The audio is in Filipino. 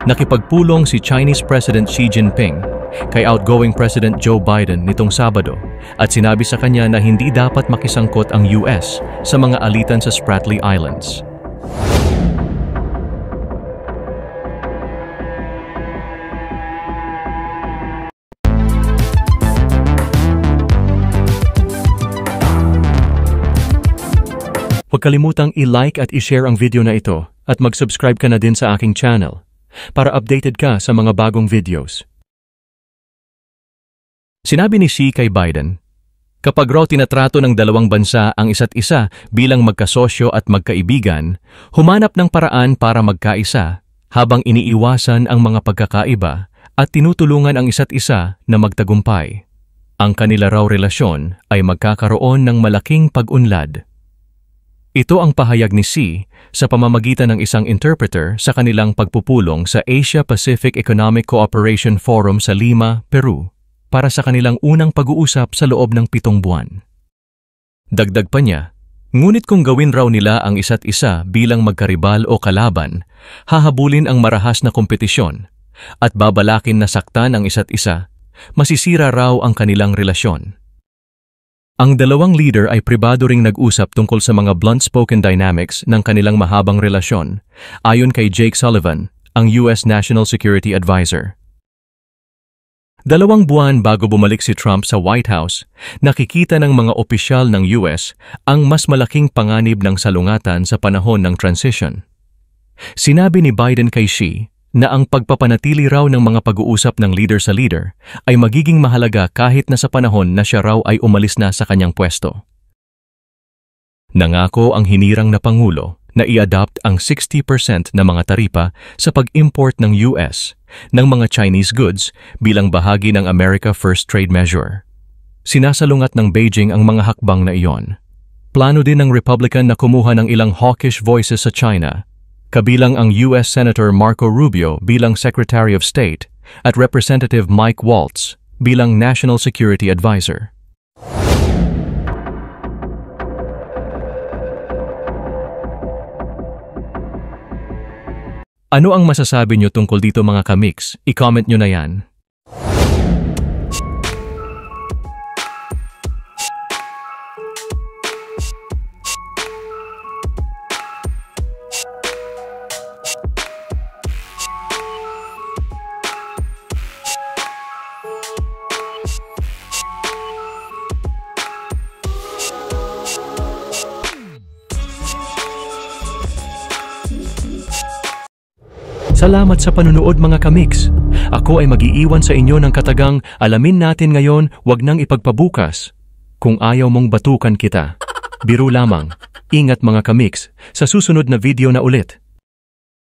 Nakipagpulong si Chinese President Xi Jinping kay outgoing President Joe Biden nitong Sabado at sinabi sa kanya na hindi dapat makisangkot ang US sa mga alitan sa Spratly Islands. Huwag kalimutang i-like at i-share ang video na ito at mag-subscribe ka na din sa aking channel para updated ka sa mga bagong videos. Sinabi ni Xi kay Biden, kapag raw tinatrato ng dalawang bansa ang isa't isa bilang magkasosyo at magkaibigan, humanap ng paraan para magkaisa habang iniiwasan ang mga pagkakaiba at tinutulungan ang isa't isa na magtagumpay. Ang kanila raw relasyon ay magkakaroon ng malaking pag-unlad. Ito ang pahayag ni Xi sa pamamagitan ng isang interpreter sa kanilang pagpupulong sa Asia-Pacific Economic Cooperation Forum sa Lima, Peru, para sa kanilang unang pag-uusap sa loob ng 7 buwan. Dagdag pa niya, ngunit kung gawin raw nila ang isa't isa bilang magkaribal o kalaban, hahabulin ang marahas na kompetisyon at babalakin na saktan ang isa't isa, masisira raw ang kanilang relasyon. Ang dalawang leader ay pribado ring nag-usap tungkol sa mga blunt-spoken dynamics ng kanilang mahabang relasyon, ayon kay Jake Sullivan, ang US National Security Advisor. 2 buwan bago bumalik si Trump sa White House, nakikita ng mga opisyal ng US ang mas malaking panganib ng salungatan sa panahon ng transition. Sinabi ni Biden kay Xi na ang pagpapanatili raw ng mga pag-uusap ng leader sa leader ay magiging mahalaga kahit na sa panahon na siya raw ay umalis na sa kanyang pwesto. Nangako ang hinirang na Pangulo na i-adopt ang 60% na mga taripa sa pag-import ng US ng mga Chinese goods bilang bahagi ng America First Trade Measure. Sinasalungat ng Beijing ang mga hakbang na iyon. Plano din ng Republican na kumuha ng ilang hawkish voices sa China, kabilang ang US Senator Marco Rubio bilang Secretary of State at Representative Mike Waltz bilang National Security Advisor. Ano ang masasabi niyo tungkol dito mga kamix? I-comment niyo na yan. Salamat sa panunood mga kamix. Ako ay mag-iiwan sa inyo ng katagang alamin natin ngayon, wag nang ipagpabukas. Kung ayaw mong batukan kita, biro lamang. Ingat mga kamix, sa susunod na video na ulit.